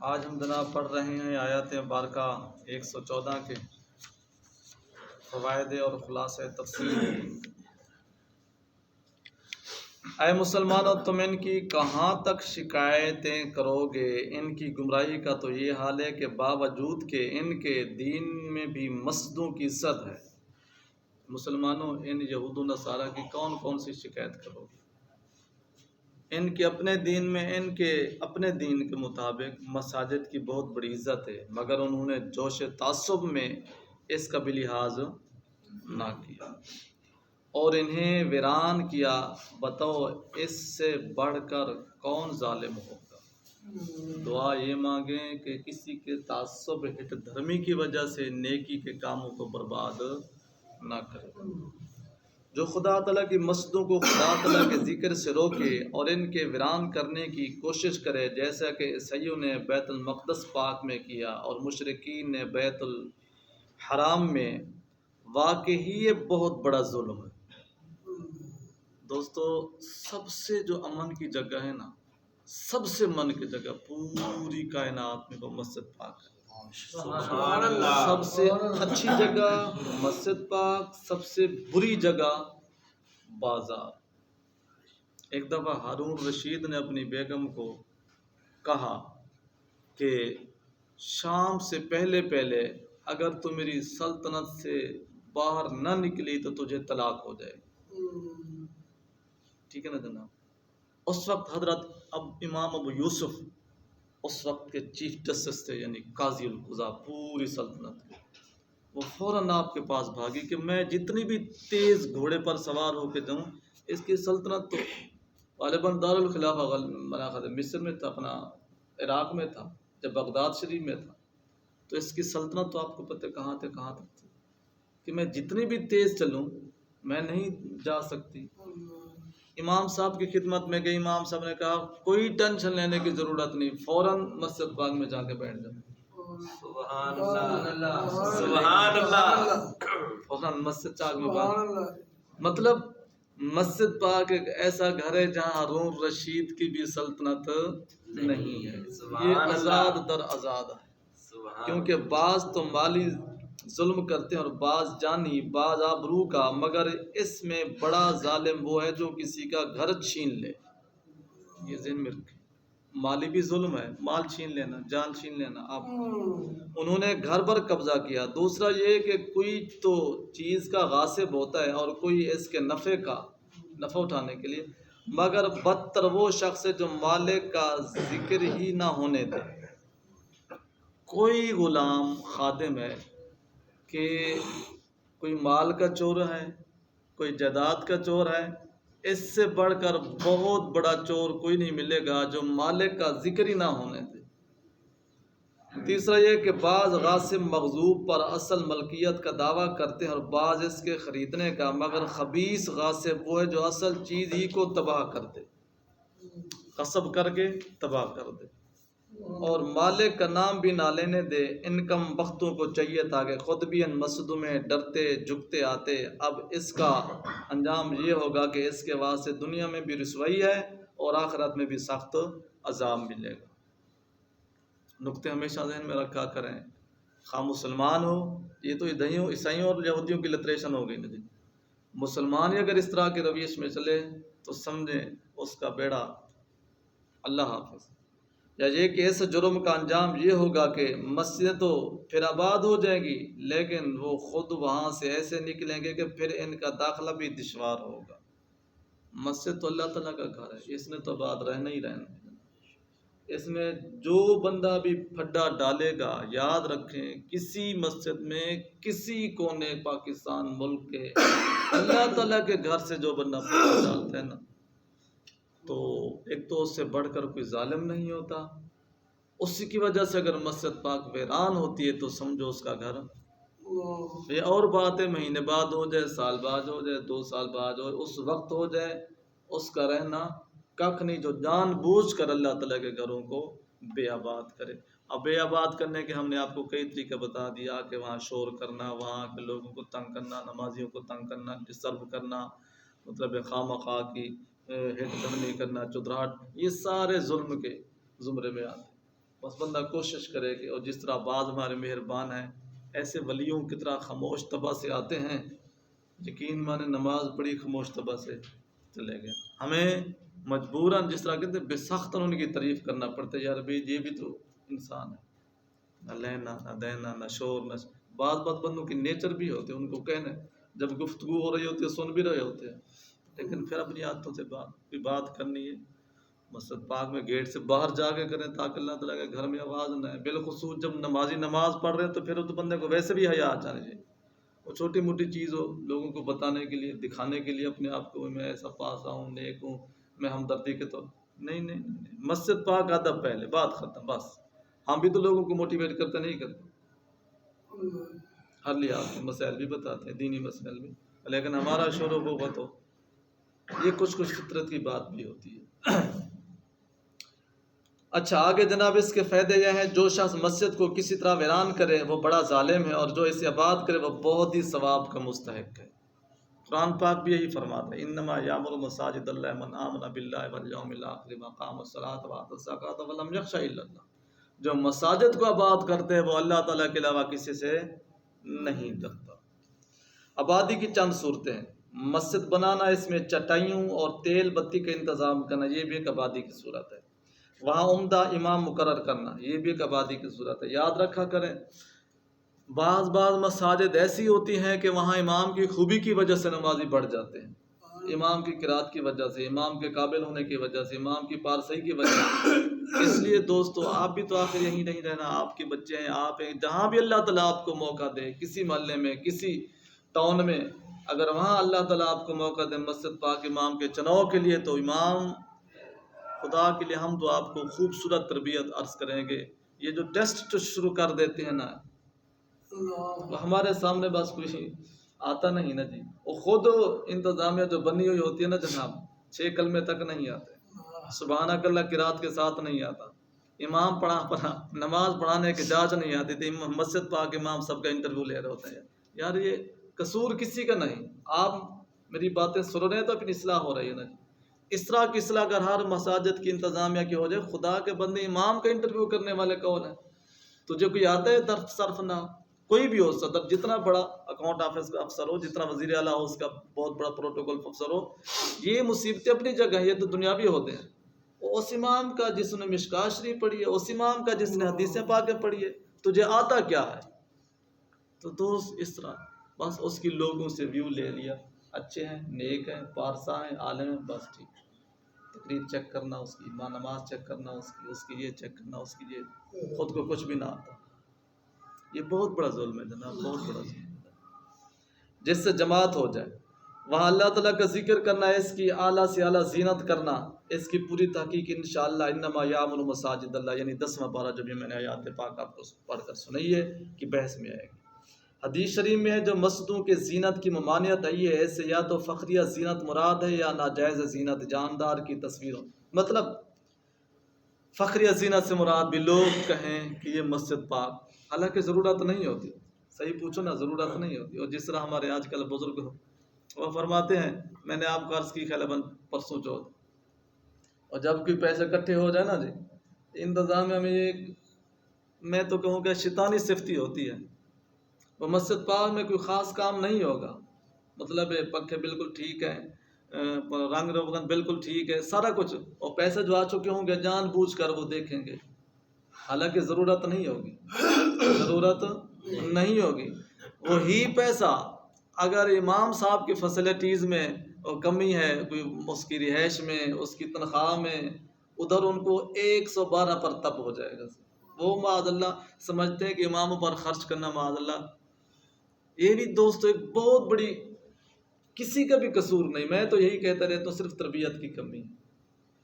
آج ہم جناب پڑھ رہے ہیں آیات مبارکہ 114 کے فوائد اور خلاصہ تفسیر۔ اے مسلمانوں، تم ان کی کہاں تک شکایتیں کرو گے؟ ان کی گمراہی کا تو یہ حال ہے کہ باوجود کہ ان کے دین میں بھی مسجدوں کی عزت ہے۔ مسلمانوں، ان یہود و نصارہ کی کون کون سی شکایت کرو گے؟ ان کے اپنے دین میں، ان کے اپنے دین کے مطابق مساجد کی بہت بڑی عزت ہے، مگر انہوں نے جوش تعصب میں اس کا بھی لحاظ نہ کیا اور انہیں ویران کیا۔ بتاؤ اس سے بڑھ کر کون ظالم ہوگا؟ دعا یہ مانگیں کہ کسی کے تعصب ہٹ دھرمی کی وجہ سے نیکی کے کاموں کو برباد نہ کرے۔ جو خدا تعالیٰ کی مسجدوں کو خدا تعالیٰ کے ذکر سے روکے اور ان کے ویران کرنے کی کوشش کرے، جیسا کہ عیسائیوں نے بیت المقدس پاک میں کیا اور مشرکین نے بیت الحرام میں، واقعی یہ بہت بڑا ظلم ہے۔ دوستو، سب سے جو امن کی جگہ ہے نا، سب سے امن کی جگہ پوری کائنات میں وہ مسجد پاک ہے۔ سبحان اللہ۔ سب سے اچھی جگہ مسجد پاک، سب سے بری جگہ بازار۔ ایک دفعہ ہارون رشید نے اپنی بیگم کو کہا کہ شام سے پہلے اگر تو میری سلطنت سے باہر نہ نکلی تو تجھے طلاق ہو جائے گی۔ ٹھیک ہے نا جناب؟ اس وقت حضرت امام ابو یوسف اس وقت کے چیف جسٹس تھے، یعنی قاضی القضاء پوری سلطنت کے۔ وہ فوراً آپ کے پاس بھاگی کہ میں جتنی بھی تیز گھوڑے پر سوار ہو کے جاؤں، اس کی سلطنت تو غالباً دارالخلافہ مصر میں تھا، اپنا عراق میں تھا، جب بغداد شریف میں تھا، تو اس کی سلطنت تو آپ کو پتہ کہاں تک تھی کہ میں جتنی بھی تیز چلوں میں نہیں جا سکتی۔ امام صاحب کی خدمت میں گئی، امام صاحب نے کہا کوئی ٹینشن لینے کی ضرورت نہیں، فوراً مسجد پاک میں جا کے بیٹھ جاؤ۔ سبحان اللہ، سبحان اللہ۔ فوراً مسجد پاک میں مطلب مسجد پاک ایک ایسا گھر ہے جہاں ہارون رشید کی بھی سلطنت نہیں ہے، یہ آزاد در آزاد ہے۔ کیونکہ بعض تو مالی ظلم کرتے ہیں اور بعض جانی، بعض آبرو کا، مگر اس میں بڑا ظالم وہ ہے جو کسی کا گھر چھین لے۔ یہ ذہن میں رکھیں، مالی بھی ظلم ہے، مال چھین لینا، جان چھین لینا۔ آپ انہوں نے گھر پر قبضہ کیا۔ دوسرا یہ کہ کوئی تو چیز کا غاصب ہوتا ہے اور کوئی اس کے نفع اٹھانے کے لیے، مگر بدتر وہ شخص ہے جو مالک کا ذکر ہی نہ ہونے دے۔ کوئی غلام خادم ہے کہ کوئی مال کا چور ہے، کوئی جائیداد کا چور ہے، اس سے بڑھ کر بہت بڑا چور کوئی نہیں ملے گا جو مالک کا ذکر ہی نہ ہونے دے۔ تیسرا یہ کہ بعض غاصب مغصوب پر اصل ملکیت کا دعویٰ کرتے ہیں اور بعض اس کے خریدنے کا، مگر خبیث غاصب وہ ہے جو اصل چیز ہی کو تباہ کر دے، غصب کر کے تباہ کر دے اور مالک کا نام بھی نہ لینے دے۔ ان کم بختوں کو چاہیے تھا کہ خود بھی ان مسجدوں میں ڈرتے جھکتے آتے، اب اس کا انجام یہ ہوگا کہ اس کے واسطے دنیا میں بھی رسوائی ہے اور آخرت میں بھی سخت عذاب ملے گا۔ نقطے ہمیشہ ذہن میں رکھا کریں، خواہ مسلمان ہو، یہ تو عیسائیوں اور یہودیوں کی لٹریشن ہو گئی نا جی۔ مسلمان ہی اگر اس طرح کے رویش میں چلے تو سمجھیں اس کا بیڑا اللہ حافظ۔ یا یہ کہ اس جرم کا انجام یہ ہوگا کہ مسجدیں تو پھر آباد ہو جائیں گی، لیکن وہ خود وہاں سے ایسے نکلیں گے کہ پھر ان کا داخلہ بھی دشوار ہوگا۔ مسجد تو اللہ تعالیٰ کا گھر ہے، اس نے تو آباد رہنا ہی رہنا ہے۔ اس میں جو بندہ بھی پھڈا ڈالے گا، یاد رکھیں کسی مسجد میں، کسی کونے پاکستان ملک کے اللہ تعالیٰ کے گھر سے جو بندہ پھڈا ڈالتا ہے نا، تو ایک تو اس سے بڑھ کر کوئی ظالم نہیں ہوتا۔ اسی کی وجہ سے اگر مسجد پاک ویران ہوتی ہے تو سمجھو اس کا گھر، یہ اور بات ہے مہینے بعد ہو جائے، سال بعد ہو جائے، 2 سال بعد ہو جائے، اس وقت ہو جائے، اس کا رہنا کخ نہیں جو جان بوجھ کر اللہ تعالیٰ کے گھروں کو بے آباد کرے۔ اب بے آباد کرنے کے ہم نے آپ کو کئی طریقے بتا دیا کہ وہاں شور کرنا، وہاں کے لوگوں کو تنگ کرنا، نمازیوں کو تنگ کرنا، ڈسٹرب کرنا، مطلب خواہ مخواہ کی ہٹ دھرمی کرنا، چدراہٹ، یہ سارے ظلم کے زمرے میں آتے ہیں۔ بس بندہ کوشش کرے کہ، اور جس طرح بعض ہمارے مہربان ہیں ایسے ولیوں کی طرح خاموش طبع سے آتے ہیں، یقین مانے نماز پڑھی خاموش طبع سے چلے گئے. ہمیں مجبوراً جس طرح کہتے ہیں بے سختاً ان کی تعریف کرنا پڑتا ہے، یار بھائی یہ بھی تو انسان ہے، نہ لینا نہ دینا نہ شور نہ بعض بندوں کی نیچر بھی ہوتے ہیں، ان کو کہنا جب گفتگو ہو رہی ہوتی ہے سن بھی رہے ہوتے ہیں، لیکن پھر اپنی عادتوں سے بات کرنی ہے. مسجد پاک میں گیٹ سے باہر جا کے کریں تاکہ اللہ تعالیٰ کے گھر میں آواز نہ ہے. بالخصوص جب نمازی نماز پڑھ رہے ہیں تو پھر تو بندے کو ویسے بھی حیا آ جانی چاہیے. وہ چھوٹی موٹی چیز ہو لوگوں کو بتانے کے لیے، دکھانے کے لیے اپنے آپ کو میں ایسا پاسا ہوں، نیک ہوں، میں ہمدردی کے طور نہیں. مسجد پاک ادب پہلے، بات ختم. بس ہم بھی تو لوگوں کو موٹیویٹ کرتے نہیں کرتے، ہر لحاظ کے مسائل بھی بتاتے ہیں، دینی مسائل بھی، لیکن ہمارا شور و غوغا تو یہ کچھ فطرت کی بات بھی ہوتی ہے. اچھا آگے جناب اس کے فائدے یہ ہیں، جو شخص مسجد کو کسی طرح ویران کرے وہ بڑا ظالم ہے، اور جو اسے آباد کرے وہ بہت ہی ثواب کا مستحق ہے. قرآن پاک بھی یہی فرماتا ہے، انما یعمر مساجد اللہ من آمن باللہ والیوم الاخر واقام الصلاۃ وآتى الزکاۃ ولم یخش الا اللہ. جو مساجد کو آباد کرتے ہیں وہ اللہ تعالیٰ کے علاوہ کسی سے نہیں ڈرتا. آبادی کی چند صورتیں ہیں. مسجد بنانا، اس میں چٹائیوں اور تیل بتی کا انتظام کرنا، یہ بھی ایک آبادی کی صورت ہے. وہاں عمدہ امام مقرر کرنا، یہ بھی ایک آبادی کی صورت ہے. یاد رکھا کریں بعض مساجد ایسی ہوتی ہیں کہ وہاں امام کی خوبی کی وجہ سے نمازی بڑھ جاتے ہیں، امام کی قرات کی وجہ سے، امام کے قابل ہونے کی وجہ سے، امام کی پارسائی کی وجہ سے. اس لیے دوستو آپ بھی تو آخر یہیں نہیں رہنا، آپ کے بچے ہیں، آپ ہیں، جہاں بھی اللہ تعالیٰ آپ کو موقع دے، کسی محلے میں، کسی ٹاؤن میں، اگر وہاں اللہ تعالیٰ آپ کو موقع دے مسجد پاک امام کے چناؤ کے لیے، تو امام خدا کے لیے ہم تو آپ کو خوبصورت تربیت عرض کریں گے. یہ جو ٹیسٹ شروع کر دیتے ہیں نا، وہ ہمارے سامنے بس کوئی آتا نہیں نا جی. وہ خود انتظامیہ جو بنی ہوئی ہوتی ہے نا جناب، 6 کلمے تک نہیں آتے، سبحانک اللہ قرات کے ساتھ نہیں آتا، امام پڑھا نماز پڑھانے کی جاچ نہیں آتی تھی، مسجد پاک امام سب کا انٹرویو لے رہے ہوتے ہیں. یار یہ قصور کسی کا نہیں، آپ میری باتیں سن رہے ہیں تو اپنی اصلاح ہو رہی ہے نا جی. اس طرح کی اصلاح اگر ہر مساجد کی انتظامیہ کی ہو جائے، خدا کے بندے امام کا انٹرویو کرنے والے کون ہیں؟ تجھے کوئی آتا ہے درد صرف نہ، کوئی بھی ہو، صدر جتنا بڑا اکاؤنٹ آفس کا افسر ہو، جتنا وزیر اعلیٰ ہو، اس کا بہت بڑا پروٹوکول افسر ہو، یہ مصیبتیں اپنی جگہ، یہ تو دنیاوی ہوتے ہیں. اس امام کا جس نے مشکات شریف پڑھی ہے، اس امام کا جس نے حدیثیں پاکیں پڑھی ہے، تجھے آتا کیا ہے؟ تو دوست اس طرح بس اس کی لوگوں سے ویو لے لیا، اچھے ہیں، نیک ہیں، پارسا ہیں، عالم ہیں، بس ٹھیک. تقریر چیک کرنا اس کی، نماز چیک کرنا اس کی یہ چیک کرنا اس کی یہ، خود کو کچھ بھی نہ آتا. یہ بہت بڑا ظلم ہے جناب، بہت بڑا ظلم ہے. جس سے جماعت ہو جائے، وہاں اللہ تعالیٰ کا ذکر کرنا، اس کی اعلیٰ سے اعلیٰ زینت کرنا، اس کی پوری تحقیق انشاءاللہ. انما یعمر مساجد اللہ، یعنی 10واں پارہ جو بھی میں نے آیات پاک آپ کو پڑھ کر سنائی ہے کہ بحث میں آئے گی. حدیث شریف میں ہے جو مسجدوں کے زینت کی ممانعت آئی ہے، اس سے یا تو فخریہ زینت مراد ہے یا ناجائز زینت، جاندار کی تصویروں. مطلب فخریہ زینت سے مراد بھی لوگ کہیں کہ یہ مسجد پاک، حالانکہ ضرورت نہیں ہوتی. صحیح پوچھو نا، ضرورت نہیں ہوتی. اور جس طرح ہمارے آج کل بزرگ وہ فرماتے ہیں، میں نے آپ کو عرض کی خیال پرسوں چوتھ، اور جب کوئی پیسے اکٹھے ہو جائے نا جی، انتظامیہ میں یہ میں تو کہوں کہ شیطانی صفتی ہوتی ہے. وہ مسجد پاک میں کوئی خاص کام نہیں ہوگا، مطلب پنکھے بالکل ٹھیک ہیں، رنگ روگن بالکل ٹھیک ہے، سارا کچھ، اور پیسے جو آ چکے ہوں گے جان بوجھ کر وہ دیکھیں گے، حالانکہ ضرورت نہیں ہوگی، ضرورت نہیں ہوگی. وہی پیسہ اگر امام صاحب کی فیسلٹیز میں کمی ہے، کوئی اس کی رہائش میں، اس کی تنخواہ میں، ادھر ان کو 112 پر تپ ہو جائے گا. وہ معاذ اللہ سمجھتے ہیں کہ اماموں پر خرچ کرنا معاذ اللہ. یہ بھی دوستو ایک بہت بڑی، کسی کا بھی قصور نہیں، میں تو یہی کہتا رہتا ہوں، صرف تربیت کی کمی،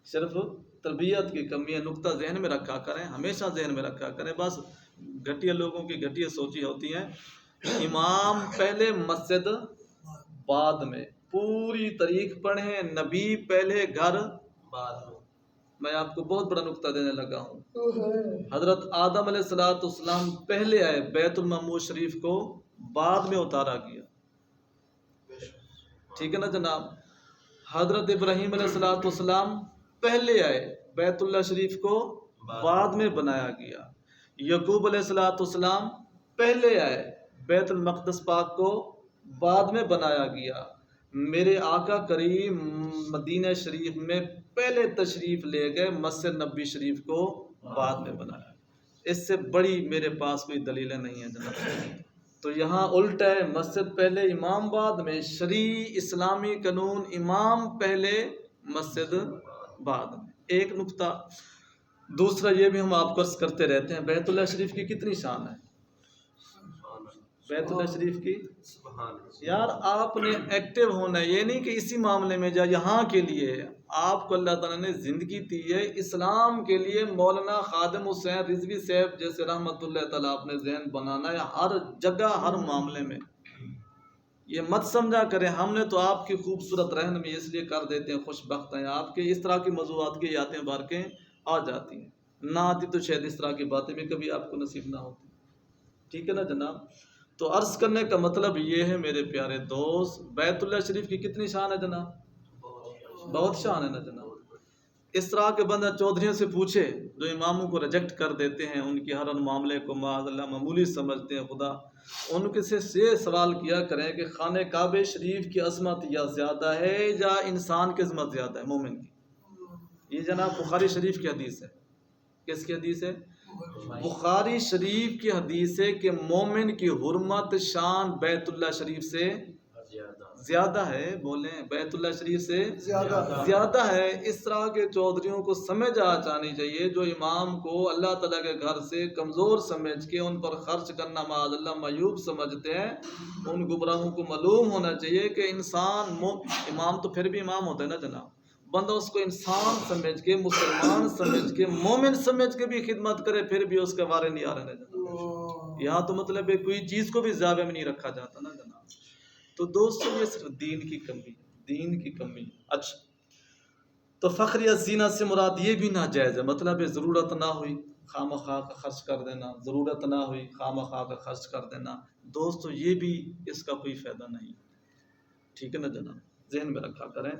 صرف تربیت کی کمی ہے. نقطہ ذہن میں رکھا کریں، ہمیشہ ذہن میں رکھا کریں. بس گھٹیا لوگوں کی گھٹیا سوچی ہوتی ہیں، امام پہلے مسجد بعد میں. پوری تاریخ پڑھیں، نبی پہلے گھر بعد میں. میں آپ کو بہت بڑا نقطہ دینے لگا ہوں. حضرت آدم علیہ السلام پہلے آئے، بیت المعمور شریف کو بعد میں اتارا گیا، ٹھیک ہے نا جناب. حضرت ابراہیم علیہ السلام پہلے آئے، بیت اللہ شریف کو بعد میں بنایا گیا۔ یعقوب علیہ السلام پہلے آئے، بیت المقدس پاک کو بعد میں بنایا گیا۔ میرے آقا کریم مدینہ شریف میں پہلے تشریف لے گئے، مسجد نبی شریف کو بعد میں بنایا۔ اس سے بڑی میرے پاس کوئی دلیلیں نہیں ہیں جناب۔ تو یہاں الٹا ہے، مسجد پہلے امام بعد میں، شرعی اسلامی قانون امام پہلے مسجد بعد میں۔ ایک نقطہ دوسرا یہ بھی ہم آپ کو عرض کرتے رہتے ہیں، بیت اللہ شریف کی کتنی شان ہے؟ بیت اللہ شریف کی یار آپ نے ایکٹیو ہونا ہے، یہ نہیں کہ اسی معاملے میں یہاں کے لیے آپ کو اللہ تعالیٰ نے زندگی دی ہے اسلام کے لیے۔ مولانا خادم حسین رضوی صاحب جیسے رحمت اللہ تعالیٰ آپ نے ذہن بنانا ہے ہر جگہ ہر معاملے میں۔ یہ مت سمجھا کریں ہم نے تو آپ کی خوبصورت رہنمی اس لیے کر دیتے ہیں، خوش بخت ہیں آپ کے، اس طرح کی موضوعات کی یادیں بارکیں آ جاتی ہیں، نہ آتی تو شاید اس طرح کی باتیں بھی کبھی آپ کو نصیب نہ ہوتی۔ ٹھیک ہے نا جناب؟ تو عرض کرنے کا مطلب یہ ہے میرے پیارے دوست، بیت اللہ شریف کی کتنی شان ہے جناب؟ بہت شان ہے نا جناب۔ اس طرح کے بندہ چودھریوں سے پوچھے جو اماموں کو ریجیکٹ کر دیتے ہیں، ان کی ہر معاملے کو معاذ اللہ معمولی سمجھتے ہیں، خدا ان کے سے سوال کیا کریں کہ خانہ کعبہ شریف کی عظمت یا زیادہ ہے یا انسان کی عظمت زیادہ ہے مومن کی؟ یہ جناب بخاری شریف کی حدیث ہے۔ کس کی حدیث ہے؟ بخاری شریف کی حدیث ہے کہ مومن کی حرمت شان بیت اللہ شریف سے زیادہ ہے۔ بولیں بیت اللہ شریف سے زیادہ ہے۔ اس طرح کے چودھریوں کو سمجھ آ جانی چاہیے جو امام کو اللہ تعالیٰ کے گھر سے کمزور سمجھ کے ان پر خرچ کرنا معاذ اللہ معیوب سمجھتے ہیں، ان گمراہوں کو معلوم ہونا چاہیے کہ انسان امام تو پھر بھی امام ہوتا ہے نا جناب، بندہ اس کو انسان سمجھ کے، مسلمان سمجھ کے، مومن سمجھ کے بھی خدمت کرے پھر بھی اس کے بارے نہیں آ رہے جناب۔ یہاں تو مطلب ہے کوئی چیز کو بھی زیادہ میں نہیں رکھا جاتا نا جناب۔ تو دوستو یہ صرف دین کی کمی، دین کی کمی۔ اچھا تو فخر یا زینت سے مراد یہ بھی ناجائز ہے، مطلب ہے ضرورت نہ ہوئی خواہ مخواہ کا خرچ کر دینا، ضرورت نہ ہوئی خواہ مخواہ کا خرچ کر دینا، دوستو یہ بھی اس کا کوئی فائدہ نہیں۔ ٹھیک ہے نا جناب، ذہن میں رکھا کریں۔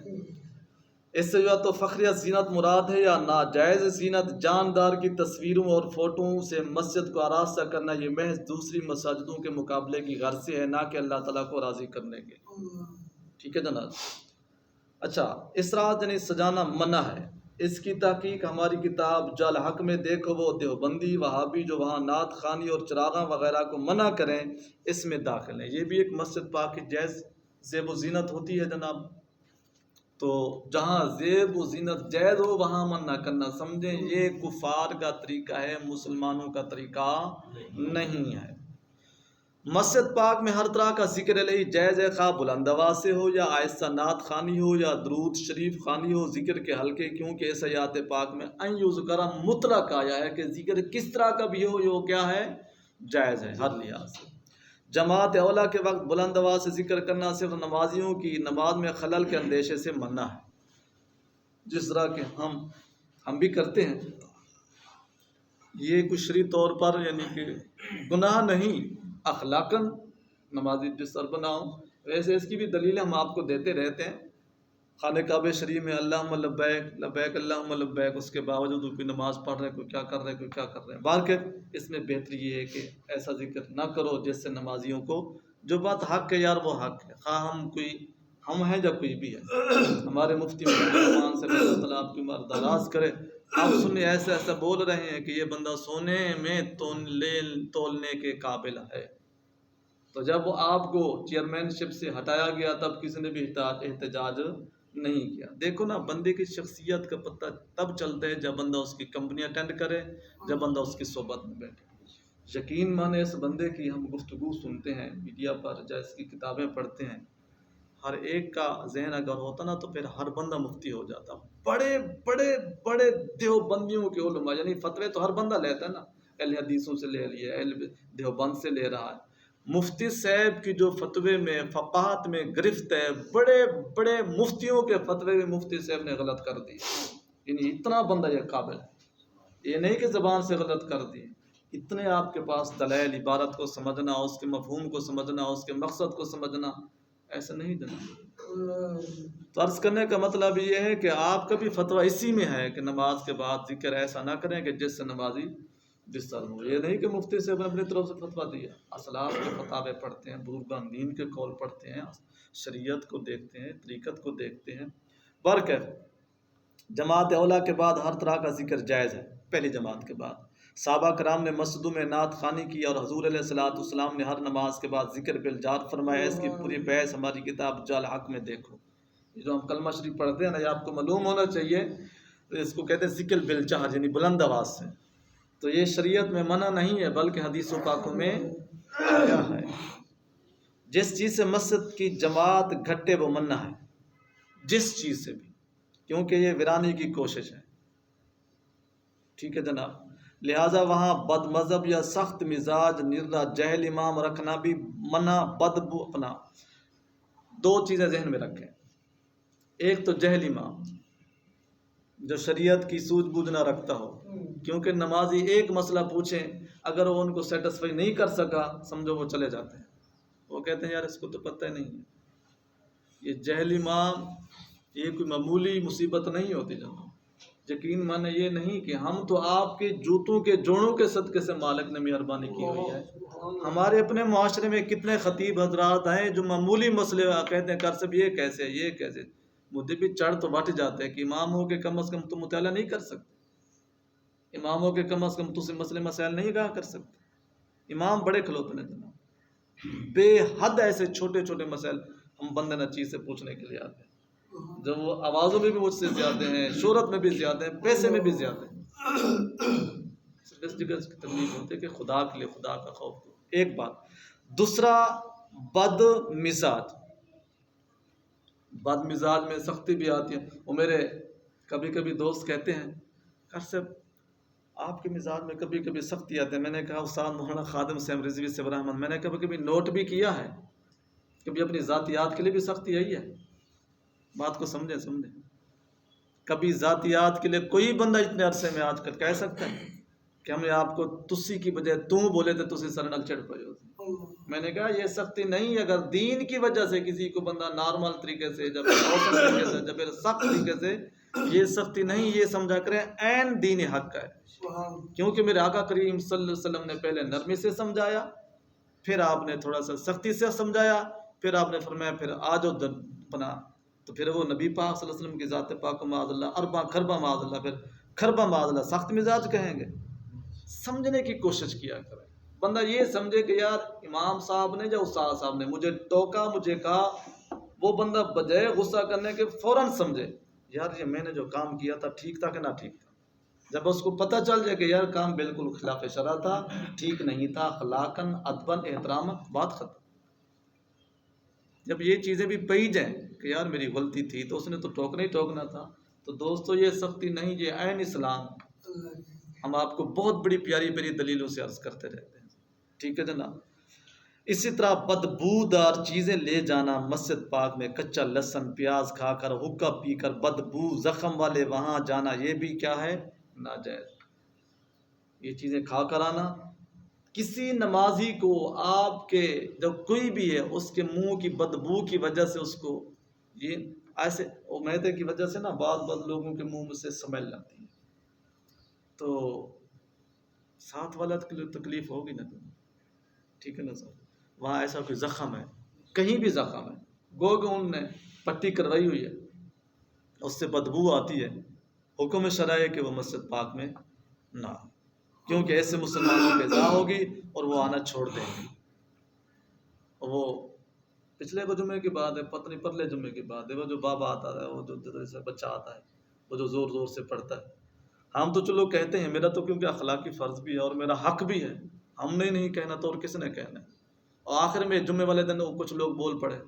اس سے یا تو فخر یا زینت مراد ہے یا ناجائز زینت جاندار کی تصویروں اور فوٹوؤں سے مسجد کو آراستہ کرنا، یہ محض دوسری مساجدوں کے مقابلے کی غرض سے ہے، نہ کہ اللہ تعالیٰ کو راضی کرنے کے۔ ٹھیک ہے جناب۔ اچھا اس طرح یعنی سجانا منع ہے۔ اس کی تحقیق ہماری کتاب جال حق میں دیکھو، وہ دیوبندی وہابی جو وہاں نعت خوانی اور چراغاں وغیرہ کو منع کریں اس میں داخل ہیں۔ یہ بھی ایک مسجد پاک کی جائز زیب و زینت ہوتی ہے جناب، تو جہاں زیب و زینت جائز ہو وہاں منع کرنا، سمجھیں یہ کفار کا طریقہ ہے، مسلمانوں کا طریقہ نہیں ہے۔ مسجد پاک میں ہر طرح کا ذکر الہی جائز ہے، خواہ بلند آواز سے ہو یا آہستہ نعت خوانی ہو یا درود شریف خوانی ہو، ذکر کے حلقے، کیونکہ اس آیات پاک میں ان یذکر مطلق آیا ہے کہ ذکر کس طرح کا بھی ہو یہ کیا ہے؟ جائز ہے ہر لحاظ سے۔ جماعت اولا کے وقت بلند آواز سے ذکر کرنا صرف نمازیوں کی نماز میں خلل کے اندیشے سے منع ہے، جس طرح کہ ہم بھی کرتے ہیں۔ یہ کچھ شرعی طور پر یعنی کہ گناہ نہیں، اخلاقاً نمازی جس طرح بناؤ، ویسے اس کی بھی دلیلیں ہم آپ کو دیتے رہتے ہیں۔ خانہ کعبہ شریف میں اللہم لبیک لبیک اللہم لبیک، اس کے باوجود کوئی نماز پڑھ رہے، کوئی کیا کر رہے، کوئی کیا کر رہے ہیں۔ بہرکیف اس میں بہتری یہ ہے کہ ایسا ذکر نہ کرو جس سے نمازیوں کو، جو بات حق ہے یار وہ حق ہے، خواہ ہم ہیں یا کوئی بھی ہے۔ ہمارے مفتی رحمان سے اللہ تعالیٰ آپ کی عمر دراز کرے، آپ سنیں ایسا بول رہے ہیں کہ یہ بندہ سونے میں تولنے کے قابل ہے، تو جب وہ آپ کو چیئرمین شپ سے ہٹایا گیا تب کسی نے بھی احتجاج نہیں کیا۔ دیکھو نا بندے کی شخصیت کا پتہ تب چلتا ہے جب بندہ اس کی کمپنی اٹینڈ کرے، جب بندہ اس کی صحبت میں بیٹھے۔ یقین مانے اس بندے کی ہم گفتگو سنتے ہیں میڈیا پر یا اس کی کتابیں پڑھتے ہیں، ہر ایک کا ذہن اگر ہوتا نا تو پھر ہر بندہ مفتی ہو جاتا۔ بڑے بڑے بڑے دیوبندیوں کے علماء، یعنی فتوے تو ہر بندہ لیتا ہے نا، اہل حدیثوں سے لے لیے، اہل دیوبند سے لے رہا ہے، مفتی صاحب کی جو فتوے میں فقاہت میں گرفت ہے، بڑے بڑے مفتیوں کے فتوے میں مفتی صاحب نے غلط کر دی، یعنی اتنا بندہ یہ قابل ہے، یہ نہیں کہ زبان سے غلط کر دی، اتنے آپ کے پاس دلائل، عبارت کو سمجھنا، اس کے مفہوم کو سمجھنا، اس کے مقصد کو سمجھنا، ایسا نہیں جناب۔ تو عرض کرنے کا مطلب یہ ہے کہ آپ کا بھی فتویٰ اسی میں ہے کہ نماز کے بعد ذکر ایسا نہ کریں کہ جس سے نمازی ڈسٹرب ہو. یہ نہیں کہ مفتی سے اپنی طرف سے فتویٰ دیا. اسلاف کے فتاوے پڑھتے ہیں، بزرگان دین کے قول پڑھتے ہیں، شریعت کو دیکھتے ہیں، طریقت کو دیکھتے ہیں. برکر جماعت اولا کے بعد ہر طرح کا ذکر جائز ہے. پہلی جماعت کے بعد صحابہ کرام نے مسجدوں میں نعت خوانی کی اور حضور علیہ الصلوۃ والسلام نے ہر نماز کے بعد ذکر بالجار فرمایا. اس کی پوری بحث ہماری کتاب جال حق میں دیکھو. یہ جو ہم کلمہ شریف پڑھتے ہیں نا، یہ آپ کو معلوم ہونا چاہیے. تو اس کو کہتے ہیں ذکر بالجار، یعنی بلند آواز سے. تو یہ شریعت میں منع نہیں ہے بلکہ حدیث و پاکوں میں آیا ہے. جس چیز سے مسجد کی جماعت گھٹے وہ منع ہے، جس چیز سے بھی، کیونکہ یہ ویرانی کی کوشش ہے. ٹھیک ہے جناب. لہٰذا وہاں بد مذہب یا سخت مزاج نرا جہل امام رکھنا بھی منع. بدبو اپنا دو چیزیں ذہن میں رکھیں. ایک تو جہل امام جو شریعت کی سوجھ بوجھ نہ رکھتا ہو، کیونکہ نمازی ایک مسئلہ پوچھیں، اگر وہ ان کو سیٹسفائی نہیں کر سکا، سمجھو وہ چلے جاتے ہیں. وہ کہتے ہیں یار اس کو تو پتہ ہی نہیں ہے. یہ جہل امام یہ کوئی معمولی مصیبت نہیں ہوتی جناب. یقین مانے یہ نہیں کہ ہم تو آپ کے جوتوں کے جوڑوں کے صدقے سے مالک نے مہربانی کی ہوئی ہے. ہمارے اپنے معاشرے میں کتنے خطیب حضرات ہیں جو معمولی مسئلے کہتے ہیں کر سب یہ کیسے مجھے بھی چڑھ تو بٹ جاتے ہیں کہ امام ہو کے کم از کم تو مطالعہ نہیں کر سکتے. امام ہو کے کم از کم تو سے مسئلے مسائل نہیں کہا کر سکتے. امام بڑے کھلوتے ہیں جناب. بے حد ایسے چھوٹے چھوٹے مسائل ہم بندے نہ چیز سے پوچھنے کے لیے آتے ہیں، جب وہ آوازوں میں بھی مجھ سے زیادہ ہیں، شہرت میں بھی زیادہ ہیں، پیسے میں بھی زیادہ ہیں. اس جگہ کی تکلیف ہوتی ہے کہ خدا کے لیے خدا کا خوف کرو. ایک بات. دوسرا بد مزاج میں سختی بھی آتی ہے. وہ میرے کبھی کبھی دوست کہتے ہیں کر صاحب آپ کے مزاج میں کبھی کبھی سختی آتی ہے. میں نے کہا استاد مولانا خادم سے رضوی سے برحمد، میں نے کبھی کبھی نوٹ بھی کیا ہے، کبھی اپنی ذاتیات کے لیے بھی سختی آئی ہے. بات کو سمجھیں. کبھی ذاتیات کے لیے کوئی بندہ اتنے عرصے میں آج کل کہہ سکتا ہے کہ ہم نے آپ کو تسی کی بجائے توں بولے تھے تسی سرنک چڑھ پڑے ہوتے. میں نے کہا یہ سختی نہیں. اگر دین کی وجہ سے کسی کو بندہ نارمل طریقے سے جب سخت طریقے سے، یہ سختی نہیں، یہ سمجھا کریں عین دین حق ہے. کیونکہ میرے آقا کریم صلی اللہ علیہ وسلم نے پہلے نرمی سے سمجھایا، پھر آپ نے تھوڑا سا سختی سے سمجھایا، پھر آپ نے فرمایا پھر آج اپنا. تو پھر وہ نبی پاک صلی اللہ علیہ وسلم کی ذات پاک و معاذ اللہ اربع خربہ معاذ اللہ، پھر خربہ معاذ اللہ سخت مزاج کہیں گے. سمجھنے کی کوشش کیا کرے. بندہ یہ سمجھے کہ یار امام صاحب نے یا استاد صاحب نے مجھے ٹوکا، مجھے کہا، وہ بندہ بجائے غصہ کرنے کے فوراً سمجھے یار یہ میں نے جو کام کیا تھا ٹھیک تھا کہ نہ ٹھیک تھا. جب اس کو پتہ چل جائے کہ یار کام بالکل خلاف شرع تھا، ٹھیک نہیں تھا، اخلاقاً ادباً احتراماً، بات ختم. جب یہ چیزیں بھی پئی جائیں کہ یار میری غلطی تھی تو اس نے تو ٹوکنا ہی ٹوکنا تھا. تو دوستو یہ سختی نہیں، یہ عین اسلام. ہم آپ کو بہت بڑی پیاری پیاری دلیلوں سے عرض کرتے رہتے ہیں. ٹھیک ہے جناب. اسی طرح بدبودار چیزیں لے جانا مسجد پاک میں، کچا لہسن پیاز کھا کر، حقہ پی کر، بدبو زخم والے وہاں جانا، یہ بھی کیا ہے؟ ناجائز. یہ چیزیں کھا کر آنا. کسی نمازی کو آپ کے جب کوئی بھی ہے اس کے منہ کی بدبو کی وجہ سے اس کو یہ ایسے معدے کی وجہ سے نا بعض لوگوں کے منہ میں سے سمیل آتی ہے، تو ساتھ والا تکلیف ہوگی نا. ٹھیک ہے نا سر. وہاں ایسا کوئی زخم ہے، کہیں بھی زخم ہے، گو ان نے پٹی کروائی ہوئی ہے، اس سے بدبو آتی ہے. حکم شرع ہے کہ وہ مسجد پاک میں نہ، کیونکہ ایسے مسلمانوں پہ اذا ہوگی اور وہ آنا چھوڑ دیں گے. وہ پچھلے کو جمعے کی بات ہے، پتنی پرلے جمعے کی بات ہے. وہ جو بابا آتا ہے، وہ جو بچہ آتا ہے، وہ جو زور زور سے پڑھتا ہے. ہم تو چلو کہتے ہیں، میرا تو کیونکہ اخلاقی فرض بھی ہے اور میرا حق بھی ہے، ہم نے نہیں کہنا تو اور کس نے کہنا ہے. اور آخر میں جمعے والے دن کچھ لوگ بول پڑے.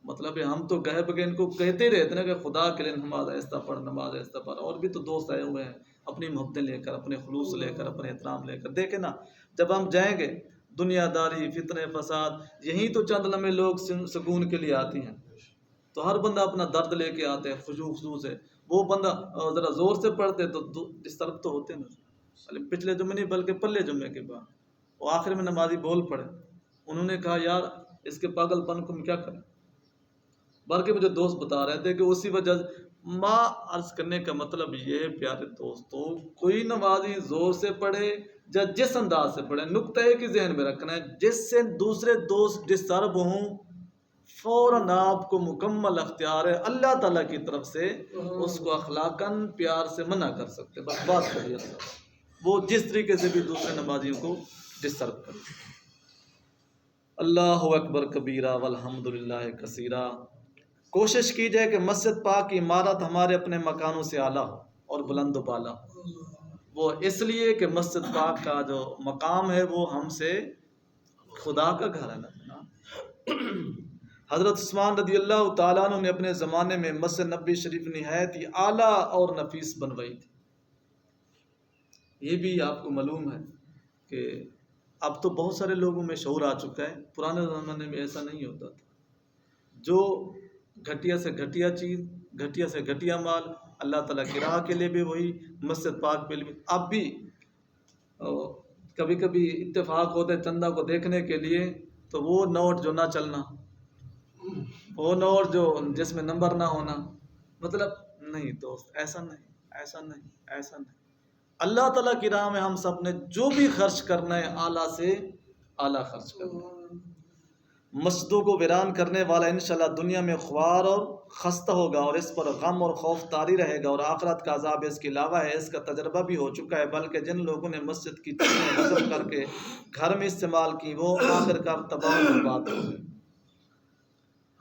مطلب ہم تو گئے بگے ان کو کہتے رہتے نا کہ خدا کے لیے نماز ایسا پڑھ، نماز ایسا پڑھ. اور بھی تو دوست آئے ہوئے ہیں اپنی محبتیں لے کر، اپنے خلوص لے کر، اپنے احترام لے کر. دیکھیں نا جب ہم جائیں گے، دنیا داری، فتنے فساد، یہی تو چند لمحے لوگ سکون کے لیے آتی ہیں. تو ہر بندہ اپنا درد لے کے آتے ہیں خضوع سے. وہ بندہ ذرا زور سے پڑھتے تو اس طرف تو ہوتے نا. پچھلے جمعے نہیں بلکہ پلے جمعے کے بعد وہ آخر میں نمازی بول پڑے. انہوں نے کہا یار اس کے پاگل پن کو ہم کیا کریں. بلکہ مجھے دوست بتا رہے تھے کہ اسی وجہ ماں عرض کرنے کا مطلب یہ ہے پیارے دوستوں، کوئی نمازی زور سے پڑھے یا جس انداز سے پڑھے، نقطہ ایک ہی ذہن میں رکھنا ہے، جس سے دوسرے دوست ڈسٹرب ہوں فوراً آپ کو مکمل اختیار ہے اللہ تعالیٰ کی طرف سے اس کو اخلاقاً پیار سے منع کر سکتے، بس بات کریے وہ جس طریقے سے بھی دوسرے نمازیوں کو ڈسٹرب کرے۔ اللہ اکبر کبیرہ والحمد للہ کثیرہ۔ کوشش کی جائے کہ مسجد پاک کی عمارت ہمارے اپنے مکانوں سے اعلیٰ ہو اور بلند و بالا ہو، وہ اس لیے کہ مسجد پاک کا جو مقام ہے وہ ہم سے خدا کا گھر ہے نا۔ حضرت عثمان رضی اللہ تعالیٰ عنہ نے اپنے زمانے میں مسجد نبوی شریف نہایت ہی اعلیٰ اور نفیس بنوائی تھی۔ یہ بھی آپ کو معلوم ہے کہ اب تو بہت سارے لوگوں میں شعور آ چکا ہے، پرانے زمانے میں ایسا نہیں ہوتا تھا۔ جو گھٹیا سے گھٹیا چیز، گھٹیا سے گھٹیا مال، اللہ تعالیٰ کی راہ کے لیے بھی وہی، مسجد پاک کے لیے بھی۔ اب بھی کبھی کبھی اتفاق ہوتے چندہ کو دیکھنے کے لیے تو وہ نوٹ جو نہ چلنا، وہ نوٹ جو جس میں نمبر نہ ہونا، مطلب نہیں دوست، ایسا نہیں، ایسا نہیں، ایسا نہیں۔ اللہ تعالیٰ کی راہ میں ہم سب نے جو بھی خرچ کرنا ہے اعلیٰ سے اعلیٰ خرچ کرنا ہے۔ مسجدوں کو ویران کرنے والا انشاءاللہ دنیا میں خوار اور خستہ ہوگا اور اس پر غم اور خوف طاری رہے گا، اور آخرت کا عذاب اس کے علاوہ ہے، اس کا تجربہ بھی ہو چکا ہے۔ بلکہ جن لوگوں نے مسجد کی چیزیں نظم کر کے گھر میں استعمال کی وہ آخر کار تباہ و برباد ہو گئے۔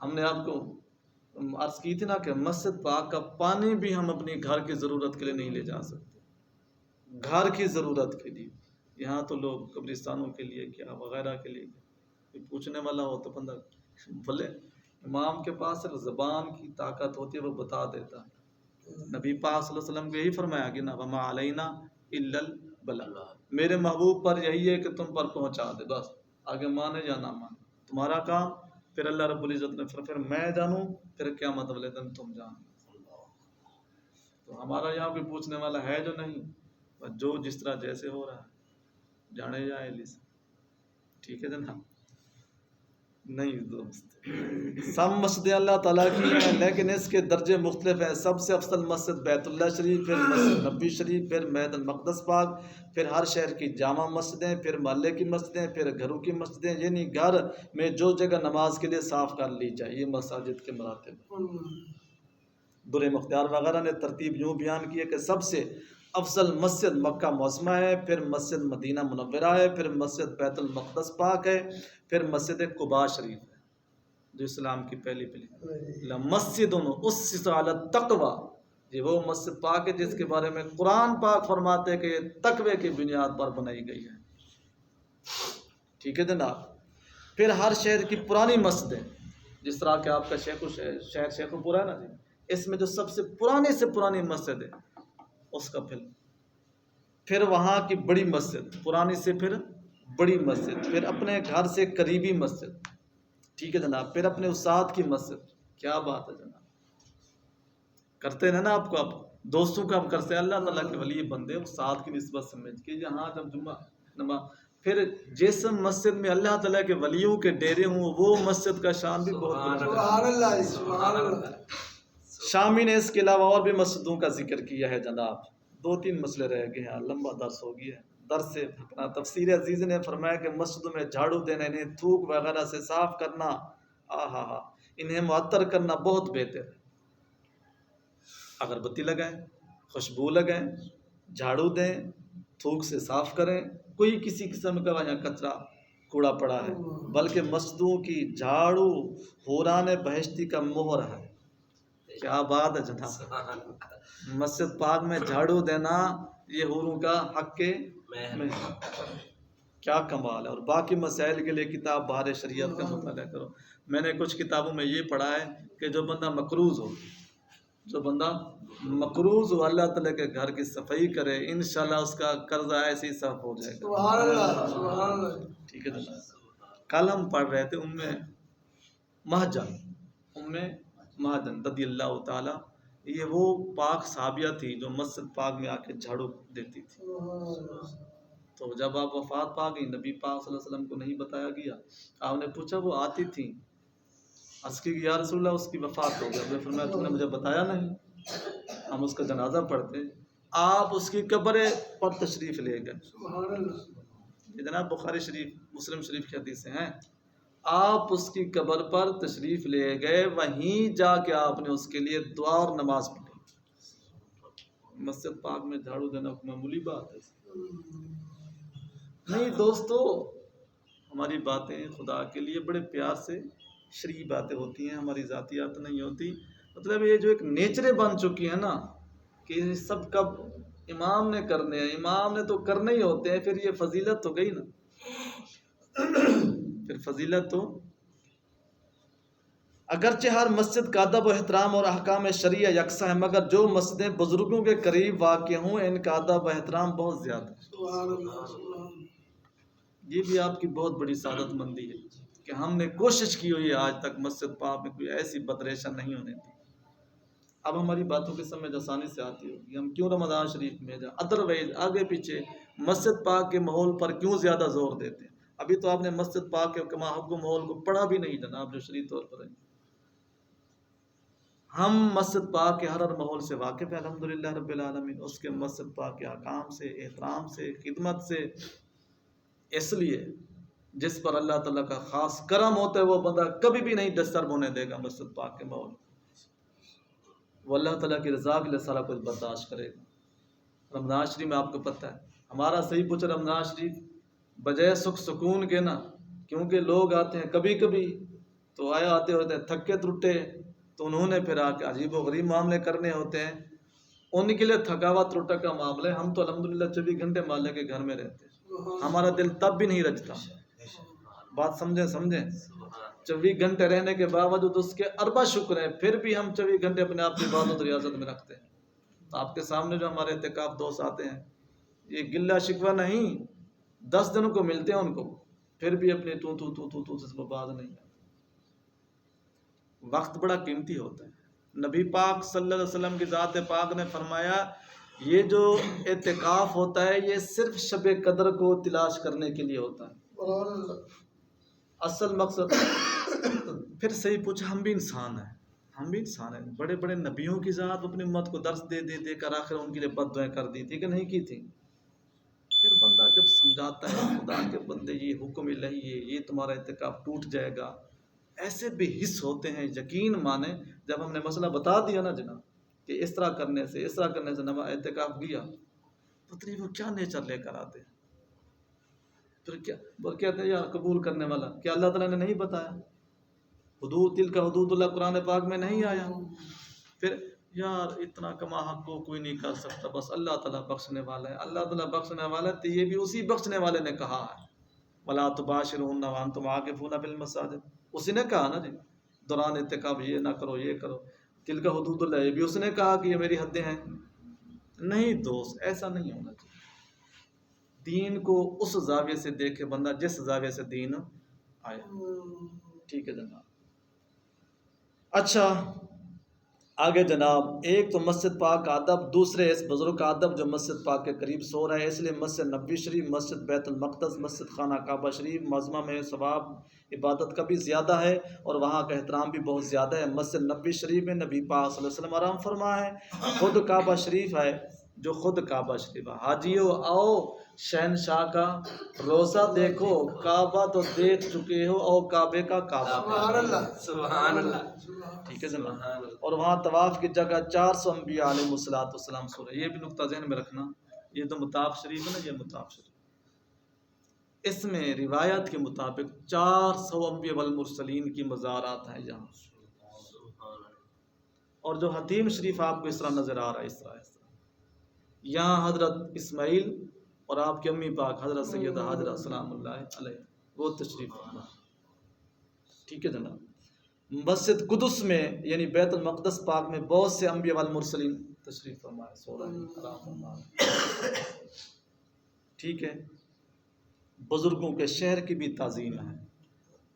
ہم نے آپ کو عرض کی تھی نا کہ مسجد پاک کا پانی بھی ہم اپنی گھر کی ضرورت کے لیے نہیں لے جا سکتے، گھر کی ضرورت کے لیے۔ یہاں تو لوگ قبرستانوں کے لیے کیا وغیرہ کے لیے، کوئی پوچھنے والا ہو تو بندہ بولے، امام کے پاس صرف زبان کی طاقت ہوتی ہے، وہ بتا دیتا ہے۔ نبی پاک صلی اللہ علیہ وسلم کو یہی فرمایا کہ نا وما علینا الا البلاغ، میرے محبوب پر یہی ہے کہ تم پر پہنچا دے، بس آگے مانے یا نہ مانے تمہارا کام۔ پھر اللہ رب العزت نے پھر میں جانوں، پھر قیامت والے دن تم جانو۔ تو ہمارا یہاں کوئی پوچھنے والا ہے جو نہیں، بس جو جس طرح جیسے ہو رہا ہے جانے جائے لیس، ٹھیک ہے جناب؟ نہیں دوست، سب مسجد اللہ تعالیٰ کی ہیں لیکن اس کے درجے مختلف ہیں۔ سب سے افضل مسجد بیت اللہ شریف، پھر مسجد نبوی شریف، پھر بیت المقدس پاک، پھر ہر شہر کی جامع مسجدیں، پھر محلے کی مسجدیں، پھر گھروں کی مسجدیں، یعنی گھر میں جو جگہ نماز کے لیے صاف کر لی جائے، یہ مساجد کے مراتب۔ در مختار وغیرہ نے ترتیب یوں بیان کی ہے کہ سب سے افضل مسجد مکہ معظمہ ہے، پھر مسجد مدینہ منورہ ہے، پھر مسجد بیت المقدس پاک ہے، پھر مسجد قباء شریف ہے جو اسلام کی پہلی مسجد اسست علی التقوی، یہ وہ مسجد پاک ہے جس کے بارے میں قرآن پاک فرماتے ہیں کہ یہ تقوی کی بنیاد پر بنائی گئی ہے، ٹھیک ہے جناب؟ پھر ہر شہر کی پرانی مسجدیں، جس طرح کہ آپ کا شہر شیخ پورہ ہے نا جی، اس میں جو سب سے پرانی سے پرانی مسجد ہے اس کا پھر وہاں کی بڑی مسجد، پرانی سے پھر بڑی مسجد، پھر اپنے گھر سے قریبی مسجد، ٹھیک ہے جناب؟ پھر اپنے استاد کی مسجد۔ کیا بات ہے جناب، کرتے ہیں نا آپ کو، آپ دوستوں کا آپ کرتے ہیں، اللہ تعالیٰ کے ولی بندے استاد کی نسبت سمجھ کے یہاں جب جمعہ نماز، پھر جس مسجد میں اللہ تعالیٰ کے ولیوں کے ڈیرے ہوں وہ مسجد کا شان بھی بہت بڑا ہے۔ شامی نے اس کے علاوہ اور بھی مسجدوں کا ذکر کیا ہے جناب، 2-3 مسئلے رہ گئے ہیں، لمبا درس ہو گیا ہے، درس سے پھکنا۔ تفسیر عزیز نے فرمایا کہ مسجدوں میں جھاڑو دینا، انہیں تھوک وغیرہ سے صاف کرنا، انہیں معطر کرنا بہت بہتر ہے۔ اگربتی لگائیں، خوشبو لگائیں، جھاڑو دیں، تھوک سے صاف کریں، کوئی کسی قسم کا وہاں کچرا کوڑا پڑا ہے، بلکہ مسجدوں کی جھاڑو حوران بہشتی کا مہر ہے۔ کیا بات ہے جناب، مسجد پاک میں جھاڑو دینا یہ حوروں کا حق کے کیا کمال ہے۔ اور باقی مسائل کے لیے کتاب بہار شریعت کا مطالعہ کرو۔ میں نے کچھ کتابوں میں یہ پڑھا ہے کہ جو بندہ مقروض ہو، اللہ تعالیٰ کے گھر کی صفائی کرے، انشاءاللہ اس کا قرضہ ایسے ہی صاف ہو جائے گا، ٹھیک ہے جناب؟ کل ہم پڑھ رہے تھے ام مہجن رضی اللہ تعالیٰ، یہ وہ پاک صحابیہ تھی جو مسجد پاک میں آ کے جھاڑو دیتی تھی۔ تو جب آپ وفات پا گئی، نبی پاک صلی اللہ علیہ وسلم کو نہیں بتایا گیا، آپ نے پوچھا وہ آتی تھی، عرض کی یا رسول اللہ اس کی وفات ہو گئی. آپ نے فرمایا تم نے مجھے بتایا نہیں. ہم اس کا جنازہ پڑھتے. آپ اس کی قبر پر تشریف لے گئے. یہ جناب بخاری شریف مسلم شریف کی حدیثیں ہیں. آپ اس کی قبر پر تشریف لے گئے, وہیں جا کے آپ نے اس کے لیے دعا اور نماز پڑھی. مسجد پاک میں جھاڑو دینا کوئی معمولی بات ہے نہیں دوستو. ہماری باتیں خدا کے لیے بڑے پیار سے شرعی باتیں ہوتی ہیں, ہماری ذاتیات نہیں ہوتی. مطلب یہ جو ایک نیچریں بن چکی ہے نا کہ سب کب امام نے کرنے ہیں, امام نے تو کرنے ہی ہوتے ہیں, پھر یہ فضیلت تو گئی نا. پھر فضیلت تو اگرچہ ہر مسجد کا ادب و احترام اور احکام شرعیہ یکساں ہے, مگر جو مسجدیں بزرگوں کے قریب واقع ہوں ان کا ادب و احترام بہت زیادہ ہے. یہ بھی آپ کی بہت بڑی سعادت مندی ہے کہ ہم نے کوشش کی ہوئی ہے آج تک مسجد پاک میں کوئی ایسی بدریشہ نہیں ہونے دی. اب ہماری باتوں کی سمجھ آسانی سے آتی ہوگی ہم کیوں رمضان شریف میں ادروائز آگے پیچھے مسجد پاک کے ماحول پر کیوں زیادہ زور دیتے ہیں. ابھی تو آپ نے مسجد پاک کے کما حق ماحول کو پڑھا بھی نہیں جناب جو شرعی طور پر ہے. ہم مسجد پاک کے ہر ماحول سے واقف ہیں الحمدللہ رب العالمین. اس کے مسجد پاک کے احکام سے, احترام سے, خدمت سے. اس لیے جس پر اللہ تعالیٰ کا خاص کرم ہوتا ہے وہ بندہ کبھی بھی نہیں ڈسٹرب ہونے دے گا مسجد پاک کے ماحول. وہ اللہ تعالیٰ کی رضا کے لیے سارا کچھ برداشت کرے گا. رمضان شریف میں آپ کو پتہ ہے ہمارا صحیح پوچھا رمضان شریف بجائے سکھ سکون کے نا, کیونکہ لوگ آتے ہیں کبھی کبھی تو آتے ہوتے ہیں تھکے ترٹے, تو انہوں نے پھر آ کے عجیب و غریب معاملے کرنے ہوتے ہیں. ان کے لیے تھکاوٹ ترٹا کا معاملہ ہے. ہم تو الحمدللہ 24 گھنٹے مالے کے گھر میں رہتے ہیں, ہمارا دل تب بھی نہیں رجتا. بات سمجھیں 24 گھنٹے رہنے کے باوجود اس کے اربع شکر ہیں, پھر بھی ہم 24 گھنٹے اپنے آپ کی عبادت و ریاضت میں رکھتے ہیں. تو آپ کے سامنے جو ہمارے اعتکاف دوست آتے ہیں یہ گلہ شکوہ نہیں, 10 دنوں کو ملتے ہیں ان کو, پھر بھی اپنے تو سے باز نہیں ہے. وقت بڑا قیمتی ہوتا ہے. نبی پاک صلی اللہ علیہ وسلم کی ذات پاک نے فرمایا یہ جو اعتکاف ہوتا ہے یہ صرف شب قدر کو تلاش کرنے کے لیے ہوتا ہے. اصل مقصد پھر صحیح پوچھا ہم بھی انسان ہیں, بڑے بڑے نبیوں کی ذات اپنی امت کو درس دے کر آخر ان کے لیے بد دعائیں کر دی تھی کہ نہیں کی تھی. پھر بندہ جب سمجھاتا ہے خدا کے بندے یہ حکم الہی ہے, یہ تمہارا اعتکاف ٹوٹ جائے گا, ایسے بھی حص ہوتے ہیں. یقین مانے جب ہم نے مسئلہ بتا دیا نا جناب کہ اس طرح کرنے سے اعتکاف گیا, پتہ نہیں وہ کیا نیچر لے کر آتے ہیں. پھر کیا کہتے ہیں یار قبول کرنے والا, کیا اللہ تعالیٰ نے نہیں بتایا حدود تلک حدود اللہ قرآن پاک میں نہیں آیا. پھر یار اتنا کما حق کو کوئی نہیں کر سکتا, بس اللہ تعالیٰ بخشنے والا ہے. اللہ تعالیٰ بخشنے والا ہے تو یہ بھی اسی بخشنے والے نے کہا ہے وَلَا تُبَاشِرُوهُنَّ وَأَنْتُمْ عَاكِفُونَ فِي الْمَسَاجِدِ. اسی نے کہا نا جی دوران اعتکاف یہ نہ کرو یہ کرو, تلک حدود اللہ, یہ بھی اس نے کہا کہ یہ میری حدیں ہیں. نہیں دوست ایسا نہیں ہونا چاہیے. دین کو اس زاویے سے دیکھے بندہ جس زاویے سے دین آیا. ٹھیک ہے جناب. اچھا آگے جناب, ایک تو مسجد پاک کا ادب, دوسرے اس بزرگ کا ادب جو مسجد پاک کے قریب سو رہا ہے. اس لیے مسجد نبوی شریف, مسجد بیت المقدس, مسجد خانہ کعبہ شریف معظمہ میں ثواب عبادت کا بھی زیادہ ہے اور وہاں کا احترام بھی بہت زیادہ ہے. مسجد نبوی شریف میں نبی پاک صلی اللہ علیہ وسلم آرام فرما ہے. خود کعبہ شریف ہے جو خود کعبہ شریف ہے. حاجیو آؤ شہنشاہ کا روزہ دیکھو, کعبہ تو دیکھ چکے ہو, اور کعبے کا کعبہ. سبحان اللہ. ٹھیک ہے جناب. اور وہاں طواف کی جگہ 400 انبیاء علیہ السلام سو رہے. یہ بھی نقطہ ذہن میں رکھنا. یہ تو مطاف شریف ہے نا, یہ مطاف شریف, اس میں روایت کے مطابق 400 انبیاء والمرسلین کی مزارات ہیں یہاں. اور جو حتیم شریف آپ کو اس طرح نظر آ رہا ہے, اس طرح یہاں حضرت اسماعیل اور آپ کی امی پاک حضرت سیدہ حاجرہ سلام اللہ علیہ وہ تشریف فرما. ٹھیک ہے جناب. مسجد قدس میں یعنی بیت المقدس پاک میں بہت سے انبیاء والمرسلین تشریف فرمائے, سو رہے ہیں, آرام فرمائے. ٹھیک ہے. بزرگوں کے شہر کی بھی تعظیم ہے.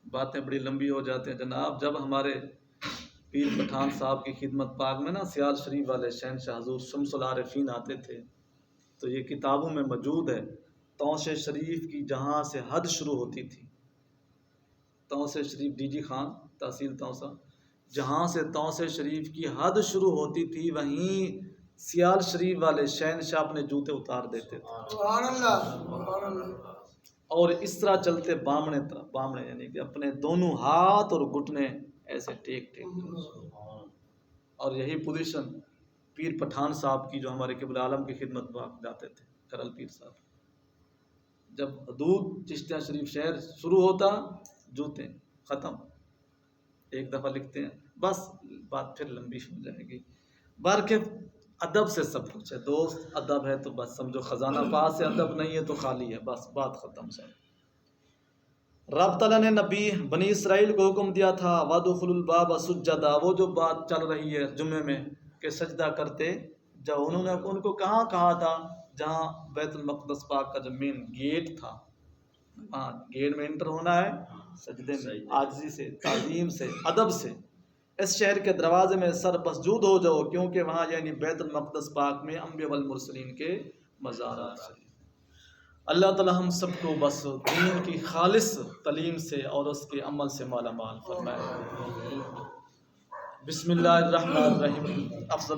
باتیں بڑی لمبی ہو جاتی ہیں جناب. جب ہمارے پیر پٹھان صاحب کی خدمت پاک میں نا سیال شریف والے شہنشاہ حضور شمس العارفین آتے تھے تو یہ کتابوں میں موجود ہے. توسے شریف کی جہاں سے حد شروع ہوتی تھی, توسے شریف ڈی جی خان تحصیل توسا، جہاں سے توسے شریف کی حد شروع ہوتی تھی وہیں سیال شریف والے شہنشاہ اپنے جوتے اتار دیتے تھے، سبحان اللہ سبحان اللہ اور اس طرح چلتے بامنے طرف، بامنے یعنی کہ اپنے دونوں ہاتھ اور گھٹنے ایسے ٹیک کر، اور یہی پوزیشن پیر پٹھان صاحب کی جو ہمارے قبلہ عالم کی خدمت میں جاتے تھے، کرل پیر صاحب، جب حدود چشتیہ شریف شہر شروع ہوتا جوتے ختم، ایک دفعہ لکھتے ہیں، بس بات پھر لمبی ہو جائے گی۔ بارکہ ادب سے سب کچھ ہے دوست، ادب ہے تو بس سمجھو خزانہ پاس ہے، ادب نہیں ہے تو خالی ہے، بس بات ختم سب۔ رب تعالیٰ نے نبی بنی اسرائیل کو حکم دیا تھا وَادْخُلُوا الْبَابَ سُجَّدًا، وہ جو بات چل رہی ہے جمعے میں کہ سجدہ کرتے جب انہوں نے ان کو کہاں کہا تھا؟ جہاں بیت المقدس پاک کا جو مین گیٹ تھا، ہاں گیٹ میں انٹر ہونا ہے سجدے میں، عاجزی سے، تعظیم سے، ادب سے۔ اس شہر کے دروازے میں سر مسجود ہو جاؤ، کیونکہ وہاں یعنی بیت المقدس پاک میں انبیاء والمرسلین کے مزارات ہیں۔ اللہ تعالی ہم سب کو بس دین کی خالص تعلیم سے اور اس کے عمل سے مالا مال فرمائے۔ بسم اللہ الرحمن الرحیم۔ افضل